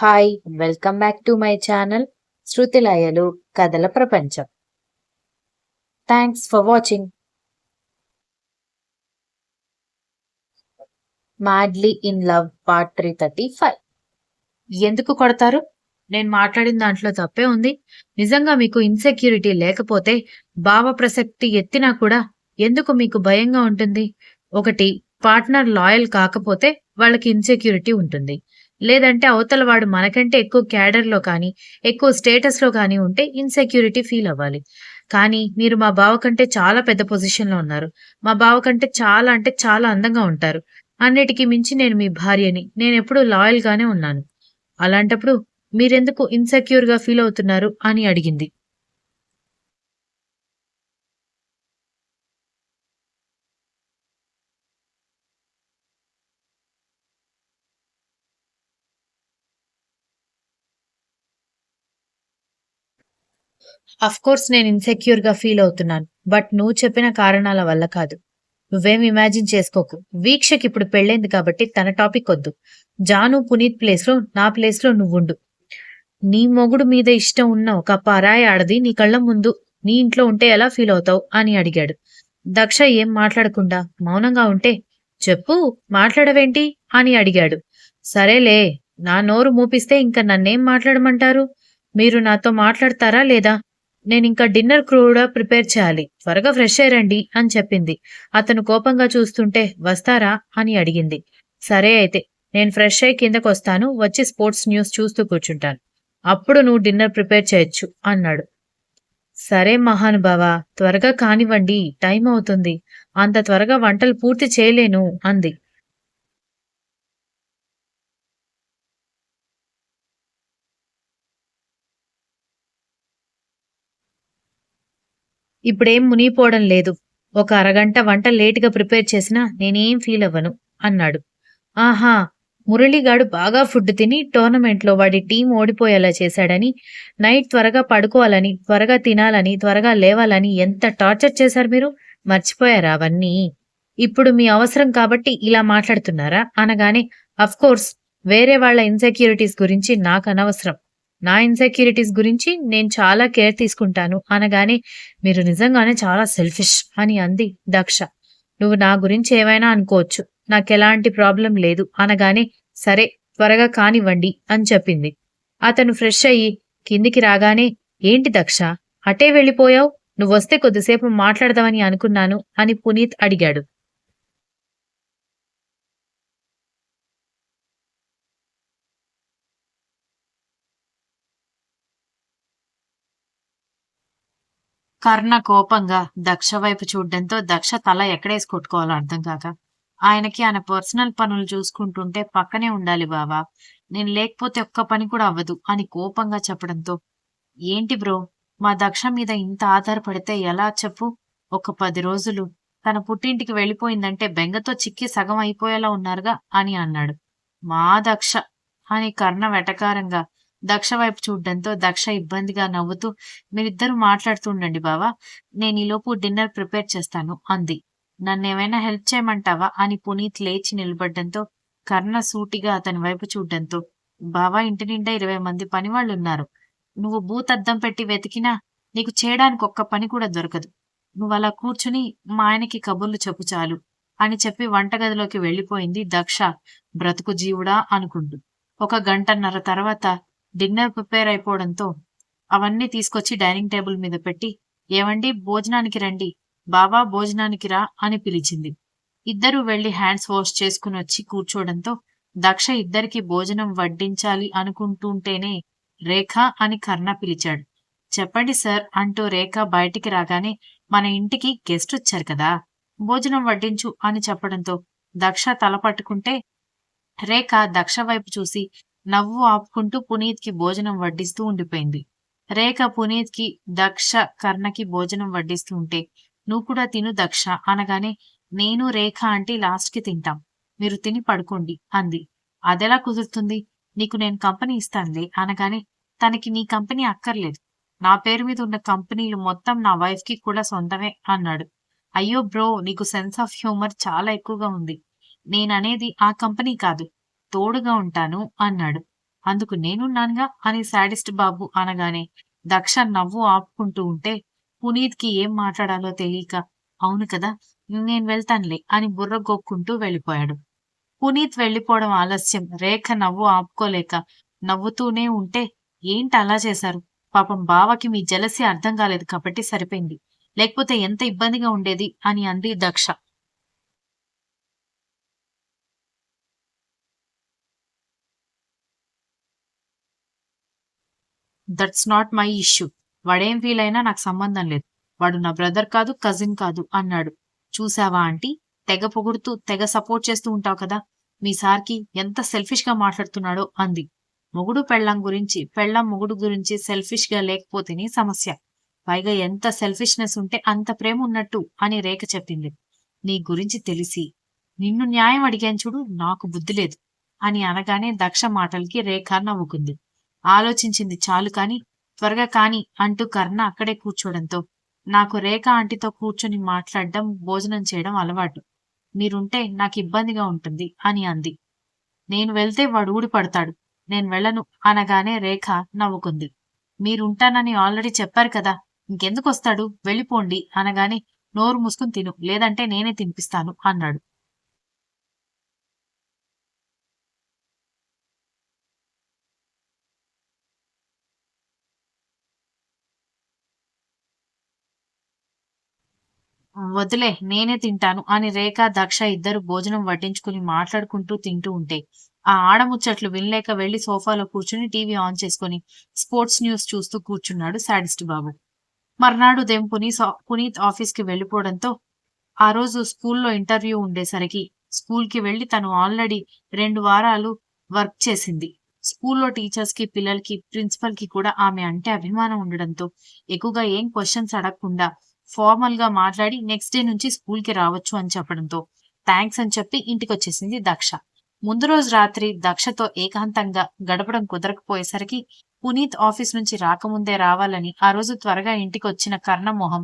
Hi! Welcome back to my channel 'శృతిలయలు కథల ప్రపంచం'. Thanks for watching. 'Madly in love' part 335. ఎందుకు కొడతారు? నేను మాట్లాడిన దాంట్లో తప్పే ఉంది. నిజంగా మీకు ఇన్‌సెక్యూరిటీ లేకపోతే భావ ప్రసక్తి ఎత్తినా కూడా ఎందుకు మీకు భయంగా ఉంటుంది? ఒకటి, పార్ట్నర్ లాయల్ కాకపోతే వాళ్ళకి ఇన్‌సెక్యూరిటీ ఉంటుంది. లేదంటే అవతల వాడు మనకంటే ఎక్కువ క్యాడర్‌లో కానీ, ఎక్కువ స్టేటస్‌లో కానీ ఉంటే ఇన్‌సెక్యూరిటీ ఫీల్ అవ్వాలి. కానీ మీరు మా బావ కంటే చాలా పెద్ద పొజిషన్‌లో ఉన్నారు. మా బావ కంటే చాలా అంటే చాలా అందంగా ఉంటారు. అన్నిటికి మించి నేను మీ భార్యని. నేనెప్పుడూ లాయల్‌గానే ఉన్నాను. అలాంటప్పుడు మీరెందుకు ఇన్‌సెక్యూర్‌గా ఫీల్ అవుతున్నారు అని అడిగింది. అఫ్‌కోర్స్ నేను ఇన్‌సెక్యూర్‌గా ఫీల్ అవుతున్నాను. బట్ నువ్వు చెప్పిన కారణాల వల్ల కాదు. నువ్వేం ఇమాజిన్ చేసుకోకు. వీక్షకిప్పుడు పెళ్ళైంది కాబట్టి తన టాపికొద్దు. జాను, పునీత్ ప్లేస్‌లో నా ప్లేస్‌లో నువ్వుండు. నీ మొగుడు మీద ఇష్టం ఉన్న ఒక పరాయి ఆడది నీ కళ్ళ ముందు నీ ఇంట్లో ఉంటే ఎలా ఫీల్ అవుతావు అని అడిగాడు. దక్ష ఏం మాట్లాడకుండా మౌనంగా ఉంటే, చెప్పు మాట్లాడవేంటి అని అడిగాడు. సరేలే, నా నోరు మూపిస్తే ఇంక నన్నేం మాట్లాడమంటారు? మీరు నాతో మాట్లాడతారా లేదా? నేనింక డిన్నర్ కూడా ప్రిపేర్ చేయాలి. త్వరగా ఫ్రెష్ అయ్యిరండి అని చెప్పింది. అతను కోపంగా చూస్తుంటే వస్తారా అని అడిగింది. సరే అయితే, నేను ఫ్రెష్ అయ్యి కిందకొస్తాను. వచ్చి స్పోర్ట్స్ న్యూస్ చూస్తూ కూర్చుంటాను. అప్పుడు నువ్వు డిన్నర్ ప్రిపేర్ చేయొచ్చు అన్నాడు. సరే మహానుభావా! త్వరగా కానివ్వండి. టైం అవుతుంది. అంత త్వరగా వంటలు పూర్తి చేయలేను అంది. ఇప్పుడేం మునిగిపోవడం లేదు. ఒక అరగంట వంట లేట్‌గా ప్రిపేర్ చేసినా నేనేం ఫీల్ అవ్వను అన్నాడు. ఆహా! మురళిగాడు బాగా ఫుడ్ తిని టోర్నమెంట్‌లో వాడి టీం ఓడిపోయేలా చేశాడని, నైట్ త్వరగా పడుకోవాలని, త్వరగా తినాలని, త్వరగా లేవాలని ఎంత టార్చర్ చేశారు మీరు? మర్చిపోయారా అవన్నీ? ఇప్పుడు మీ అవసరం కాబట్టి ఇలా మాట్లాడుతున్నారా? అనగానే అఫ్‌కోర్స్ వేరే వాళ్ళ ఇన్‌సెక్యూరిటీస్ గురించి నాకనవసరం. నా ఇన్‌సెక్యూరిటీస్ గురించి నేను చాలా కేర్ తీసుకుంటాను అనగానే మీరు నిజంగానే చాలా సెల్ఫిష్ అని అంది దక్ష. నువ్వు నా గురించి ఏమైనా అనుకోవచ్చు. నాకెలాంటి ప్రాబ్లమ్ లేదు అనగానే సరే త్వరగా కానివ్వండి అని చెప్పింది. అతను ఫ్రెష్ అయ్యి కిందికి రాగానే ఏంటి దక్ష అటే వెళ్ళిపోయావు? నువ్వొస్తే కొద్దిసేపు మాట్లాడదామని అనుకున్నాను అని పునీత్ అడిగాడు. కర్ణ కోపంగా దక్ష వైపు చూడ్డంతో దక్ష తల ఎక్కడేసి కొట్టుకోవాలో అర్థం కాక, ఆయన పర్సనల్ పనులు చూసుకుంటుంటే పక్కనే ఉండాలి బావా. నేను లేకపోతే ఒక్క పని కూడా అవ్వదు అని కోపంగా చెప్పడంతో, ఏంటి బ్రో మా దక్ష మీద ఇంత ఆధారపడితే ఎలా చెప్పు? ఒక 10 రోజులు తన పుట్టింటికి వెళ్ళిపోయిందంటే బెంగతో చిక్కి సగం అయిపోయేలా ఉన్నారుగా అని అన్నాడు. మా దక్ష అని కర్ణ వెటకారంగా దక్ష వైపు చూడ్డంతో దక్ష ఇబ్బందిగా నవ్వుతూ మీరిద్దరూ మాట్లాడుతూ ఉండండి బావా. నేనీలోపు డిన్నర్ ప్రిపేర్ చేస్తాను అంది. నన్నేమైనా హెల్ప్ చేయమంటావా అని పునీత్ లేచి నిలబడ్డంతో కర్ణ సూటిగా అతని వైపు చూడ్డంతో బావా ఇంటి నిండా 20 మంది పనివాళ్ళున్నారు. నువ్వు భూతద్దం పెట్టి వెతికినా నీకు చేయడానికి ఒక్క పని కూడా దొరకదు. నువ్వలా కూర్చుని మా ఆయనకి కబుర్లు చెప్పు చాలు అని చెప్పి వంటగదిలోకి వెళ్ళిపోయింది దక్ష బ్రతుకు జీవుడా అనుకుంటూ. ఒక గంటన్నర తర్వాత డిన్నర్ ప్రిపేర్ అయిపోవడంతో అవన్నీ తీసుకొచ్చి డైనింగ్ టేబుల్ మీద పెట్టి ఏవండి భోజనానికి రండి, బావా భోజనానికి రా అని పిలిచింది. ఇద్దరూ వెళ్లి హ్యాండ్స్ వాష్ చేసుకుని వచ్చి కూర్చోవడంతో దక్ష ఇద్దరికి భోజనం వడ్డించాలి అనుకుంటుంటేనే రేఖ అని కర్ణ పిలిచాడు. చెప్పండి సార్ అంటూ రేఖ బయటికి రాగానే మన ఇంటికి గెస్ట్ వచ్చారు కదా, భోజనం వడ్డించు అని చెప్పడంతో దక్ష తల పట్టుకుంటే రేఖ దక్ష వైపు చూసి నవ్వు ఆపుకుంటూ పునీత్‌కి భోజనం వడ్డిస్తూ ఉండిపోయింది. రేఖ పునీత్‌కి, దక్ష, కర్ణకి భోజనం వడ్డిస్తూ ఉంటే "నువ్వు కూడా తిను దక్ష" అనగానే "నేను, రేఖ ఆంటీ లాస్ట్‌కి తింటాం. మీరు తిని పడుకోండి" అంది. "అదెలా కుదురుతుంది? నీకు నేను కంపెనీ ఇస్తానులే" అనగానే తనకి నీ కంపెనీ అక్కర్లేదు. నా పేరు మీద ఉన్న కంపెనీలు మొత్తం నా వైఫ్‌కి కూడా సొంతమే అన్నాడు. అయ్యో బ్రో! నీకు సెన్స్ ఆఫ్ హ్యూమర్ చాలా ఎక్కువగా ఉంది. నేననేది ఆ కంపెనీ కాదు. తోడుగా ఉంటాను అన్నాడు. అందుకు నేనున్నానుగా అని శాడిస్ట్ బాబు అనగానే దక్ష నవ్వు ఆపుకుంటూ ఉంటే పునీత్కి ఏం మాట్లాడాలో తెలియక అవును కదా, నేను వెళ్తానులే అని బుర్ర గోక్కుంటూ వెళ్ళిపోయాడు. పునీత్ వెళ్ళిపోవడం ఆలస్యం రేఖ నవ్వు ఆపుకోలేక నవ్వుతూనే ఉంటే ఏంటి అలా చేశారు? పాపం బావకి మీ జెలసీ అర్థం కాలేదు కాబట్టి సరిపోయింది. లేకపోతే ఎంత ఇబ్బందిగా ఉండేది అని అంది Daksha. That's not my issue. వాడేం ఫీల్ అయినా నాకు సంబంధం లేదు. వాడు నా బ్రదర్ కాదు, కజిన్ కాదు అన్నాడు. చూసావా ఆంటీ, తెగ పొగుడుతూ తెగ సపోర్ట్ చేస్తూ ఉంటావు కదా. మీ సార్కి ఎంత సెల్ఫిష్ గా మాట్లాడుతున్నాడో అంది. మొగుడు పెళ్ళాం గురించి, పెళ్ళాం మొగుడు గురించి సెల్ఫిష్ గా లేకపోతేనే సమస్య. పైగా ఎంత సెల్ఫిష్నెస్ ఉంటే అంత ప్రేమ ఉన్నట్టు అని రేఖ చెప్పింది. నీ గురించి తెలిసి నిన్ను న్యాయం అడిగాను చూడు, నాకు బుద్ధి లేదు అని అనగానే దక్ష మాటలకి రేఖ నవ్వుకుంది. ఆలోచించింది చాలు కాని త్వరగా కాని అంటూ కర్ణ అక్కడే కూర్చోడంతో నాకు రేఖ ఆంటీతో కూర్చొని మాట్లాడడం, భోజనం చేయడం అలవాటు. మీరుంటే నాకు ఇబ్బందిగా ఉంటుంది అని అంది. నేను వెళ్తే వాడు ఊడిపడతాడు. నేను వెళ్ళను అనగానే రేఖ నవ్వుకుంది. మీరుంటానని ఆల్రెడీ చెప్పారు కదా, ఇంకెందుకొస్తాడు, వెళ్ళిపోండి అనగానే నోరు మూసుకుని తిను, లేదంటే నేనే తినిపిస్తాను అన్నాడు. వదిలే నేనే తింటాను అని రేఖ, దక్ష ఇద్దరు భోజనం వడ్డించుకుని మాట్లాడుకుంటూ తింటూ ఉంటే ఆ ఆడముచ్చట్లు వినలేక వెళ్లి సోఫాలో కూర్చుని టీవీ ఆన్ చేసుకుని స్పోర్ట్స్ న్యూస్ చూస్తూ కూర్చున్నాడు శాడిస్ట్ బాబు. మర్నాడు ఉదయం పునీత్ ఆఫీస్కి వెళ్లిపోవడంతో ఆ రోజు స్కూల్లో ఇంటర్వ్యూ ఉండేసరికి స్కూల్కి వెళ్లి తను ఆల్రెడీ 2 వారాలు వర్క్ చేసింది. స్కూల్లో టీచర్స్ కి, పిల్లలకి, ప్రిన్సిపల్ కి కూడా ఆమె అంటే అభిమానం ఉండడంతో ఎక్కువగా ఏం క్వశ్చన్స్ అడగకుండా ఫార్మల్ గా మాట్లాడి నెక్స్ట్ డే నుంచి స్కూల్ కి రావచ్చు అని చెప్పడంతో థ్యాంక్స్ అని చెప్పి ఇంటికొచ్చేసింది దక్ష. ముందు రోజు రాత్రి దక్షతో ఏకాంతంగా గడపడం కుదరకపోయేసరికి పునీత్ ఆఫీస్ నుంచి రాకముందే రావాలని ఆ రోజు త్వరగా ఇంటికొచ్చిన కర్ణమోహం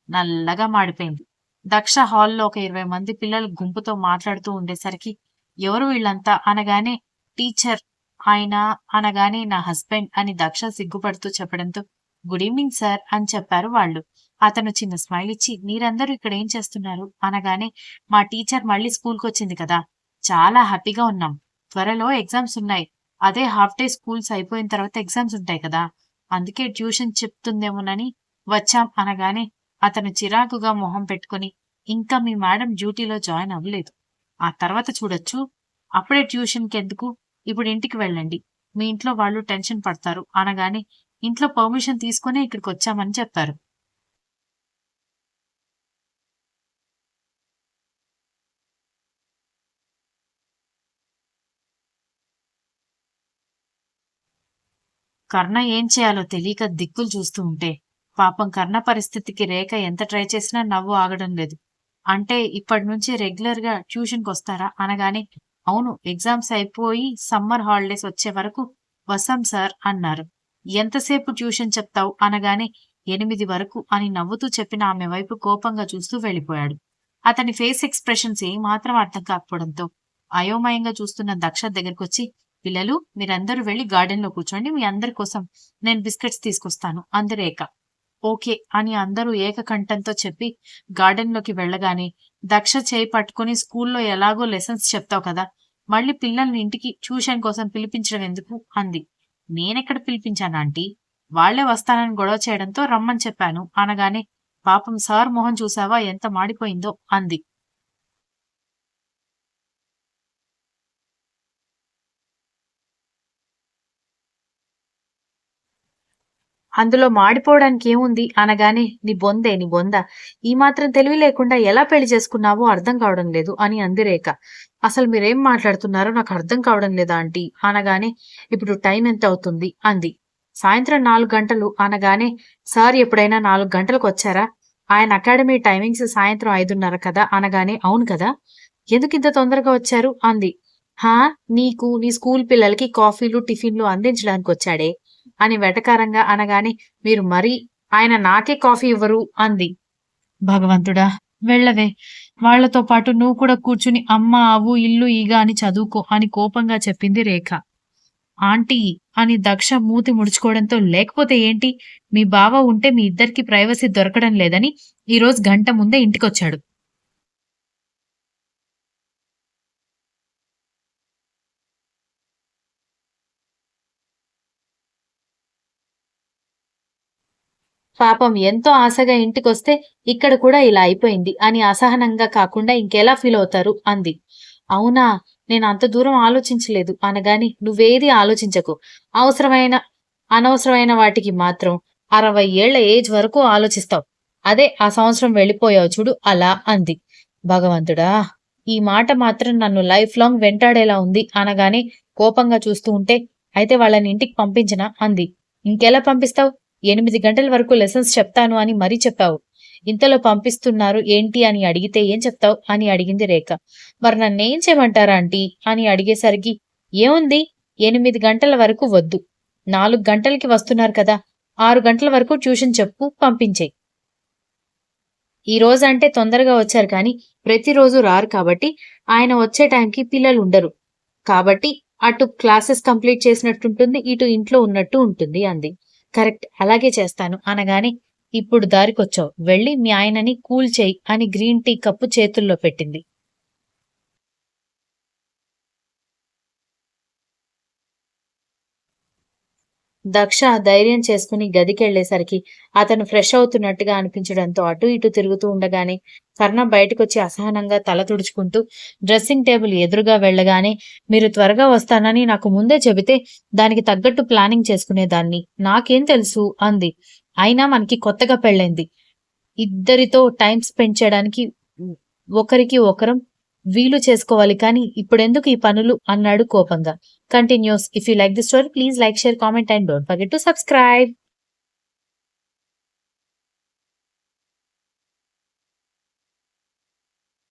నల్లగా మాడిపోయింది. దక్ష హాల్లో ఒక 20 మంది పిల్లలు గుంపుతో మాట్లాడుతూ ఉండేసరికి ఎవరు వీళ్ళంతా అనగానే టీచర్ ఆయన అనగానే నా హస్బెండ్ అని దక్ష సిగ్గుపడుతూ చెప్పడంతో గుడ్ ఈవినింగ్ సార్ అని చెప్పారు వాళ్ళు. అతను చిన్న స్మైల్ ఇచ్చి మీరందరూ ఇక్కడ ఏం చేస్తున్నారు అనగానే మా టీచర్ మళ్ళీ స్కూల్కొచ్చింది కదా, చాలా హ్యాపీగా ఉన్నాం. త్వరలో ఎగ్జామ్స్ ఉన్నాయి. అదే హాఫ్ డే స్కూల్స్ అయిపోయిన తర్వాత ఎగ్జామ్స్ ఉంటాయి కదా, అందుకే ట్యూషన్ చెప్తుందేమోనని వచ్చాం అనగానే అతను చిరాకుగా మొహం పెట్టుకుని ఇంకా మీ మేడం డ్యూటీలో జాయిన్ అవ్వలేదు. ఆ తర్వాత చూడొచ్చు. అప్పుడే ట్యూషన్‌కెందుకు? ఇప్పుడు ఇంటికి వెళ్ళండి. మీ ఇంట్లో వాళ్ళు టెన్షన్ పడతారు అనగానే ఇంట్లో పర్మిషన్ తీసుకునే ఇక్కడికొచ్చామని చెప్పారు. కర్ణ ఏం చేయాలో తెలియక దిక్కులు చూస్తూ ఉంటే పాపం కర్ణ పరిస్థితికి రేఖ ఎంత ట్రై చేసినా నవ్వు ఆగడం లేదు. అంటే ఇప్పటి నుంచి రెగ్యులర్ గా ట్యూషన్ కొస్తారా అనగానే అవును, ఎగ్జామ్స్ అయిపోయి సమ్మర్ హాలిడేస్ వచ్చే వరకు వస్తాం సార్ అన్నారు. ఎంతసేపు ట్యూషన్ చెప్తావు అనగానే 8 వరకు అని నవ్వుతూ చెప్పిన ఆమె వైపు కోపంగా చూస్తూ వెళ్ళిపోయాడు. అతని ఫేస్ ఎక్స్ప్రెషన్స్ ఏమాత్రం అర్థం కాకపోవడంతో అయోమయంగా చూస్తున్న దక్ష దగ్గరకొచ్చి పిల్లలు మీరందరూ వెళ్లి గార్డెన్ లో కూర్చోండి, మీ అందరి కోసం నేను బిస్కెట్స్ తీసుకొస్తాను అంది రేఖ. ఓకే అని అందరూ ఏకకంఠంతో చెప్పి గార్డెన్ లోకి వెళ్ళగానే దక్ష చేయి పట్టుకుని స్కూల్లో ఎలాగో లెసన్స్ చెప్తావు కదా, మళ్ళీ పిల్లల్ని ఇంటికి ట్యూషన్ కోసం పిలిపించడం ఎందుకు అంది. నేనెక్కడ పిలిపించాను ఆంటీ, వాళ్లే వస్తానని గొడవ చేయడంతో రమ్మని చెప్పాను అనగానే పాపం సార్ మొహం చూసావా ఎంత మాడిపోయిందో అంది. అందులో మాడిపోవడానికి ఏముంది అనగానే నీ బొంద, ఈ మాత్రం తెలివి లేకుండా ఎలా పెళ్లి చేసుకున్నావో అర్థం కావడం లేదు అని అంది రేఖ. అసలు మీరేం మాట్లాడుతున్నారో నాకు అర్థం కావడం లేదా ఆంటీ అనగానే ఇప్పుడు టైం ఎంత అవుతుంది అంది. సాయంత్రం 4 గంటలు అనగానే సార్ ఎప్పుడైనా 4 గంటలకు వచ్చారా, ఆయన అకాడమీ టైమింగ్స్ సాయంత్రం 5:30 కదా అనగానే అవును కదా, ఎందుకింత తొందరగా వచ్చారు అంది. హా, నీకు నీ స్కూల్ పిల్లలకి కాఫీలు టిఫిన్లు అందించడానికి వచ్చాడే అని వెటకారంగా అనగానే మీరు మరీ ఆయన నాకే కాఫీ ఇవ్వరు అంది. భగవంతుడా, వెళ్ళవే, వాళ్లతో పాటు నువ్వు కూడా కూర్చుని అమ్మ అవ్వు ఇల్లు ఈగ అని చదువుకో అని కోపంగా చెప్పింది రేఖ. ఆంటీ అని దక్ష మూతి ముడుచుకోవడంతో లేకపోతే ఏంటి? మీ బావ ఉంటే మీ ఇద్దరికీ ప్రైవసీ దొరకడం లేదని ఈరోజు గంట ముందే ఇంటికొచ్చాడు. పాపం ఎంతో ఆశగా ఇంటికొస్తే ఇక్కడ కూడా ఇలా అయిపోయింది అని అసహనంగా కాకుండా ఇంకెలా ఫీల్ అవుతారు అంది. అవునా, నేను అంత దూరం ఆలోచించలేదు అనగాని నువ్వేది ఆలోచించకు. అవసరమైన అనవసరమైన వాటికి మాత్రం 60 ఏళ్ల ఏజ్ వరకు ఆలోచిస్తావు. అదే ఆ సంవత్సరం వెళ్ళిపోయావు చూడు అలా అంది. భగవంతుడా, ఈ మాట మాత్రం నన్ను లైఫ్ లాంగ్ వెంటాడేలా ఉంది అనగానే కోపంగా చూస్తూ ఉంటే అయితే వాళ్ళని ఇంటికి పంపించనా అంది. ఇంకెలా పంపిస్తావు? 8 గంటల వరకు లెసన్స్ చెప్తాను అని మరీ చెప్పావు. ఇంతలో పంపిస్తున్నారు ఏంటి అని అడిగితే ఏం చెప్తావు అని అడిగింది రేఖ. మరి నన్నేం చేయమంటారా ఆంటీ అని అడిగేసరికి ఏముంది, 8 గంటల వరకు వద్దు. 4 గంటలకి వస్తున్నారు కదా, 6 గంటల వరకు ట్యూషన్ చెప్పు, పంపించేయి. ఈ రోజంటే తొందరగా వచ్చారు కానీ ప్రతిరోజు రారు కాబట్టి ఆయన వచ్చే టైంకి పిల్లలు ఉండరు. కాబట్టి అటు క్లాసెస్ కంప్లీట్ చేసినట్టుంటుంది, ఇటు ఇంట్లో ఉన్నట్టు ఉంటుంది అంది. కరెక్ట్, అలాగే చేస్తాను అనగానే ఇప్పుడు దారికొచ్చావు. వెళ్ళి మీ ఆయనని కూల్ చేయి అని గ్రీన్ టీ కప్పు చేతుల్లో పెట్టింది. దక్ష ధైర్యం చేసుకుని గదికెళ్ళేసరికి అతను ఫ్రెష్ అవుతున్నట్టుగా అనిపించడంతో అటూ ఇటూ తిరుగుతూ ఉండగానే కర్ణ బయటకొచ్చి అసహనంగా తల తుడుచుకుంటూ డ్రెస్సింగ్ టేబుల్ ఎదురుగా వెళ్ళగానే మీరు త్వరగా వస్తానని నాకు ముందే చెబితే దానికి తగ్గట్టు ప్లానింగ్ చేసుకునేదాన్ని. నాకేం తెలుసు అంది. అయినా మనకి కొత్తగా పెళ్ళైంది. ఇద్దరితో టైం స్పెండ్ చేయడానికి ఒకరికి ఒకరం వీలు చేసుకోవాలి కానీ ఇప్పుడెందుకు ఈ పనులు అన్నాడు కోపంగా. Continuous. If you like the story please like, share, comment and don't forget to subscribe.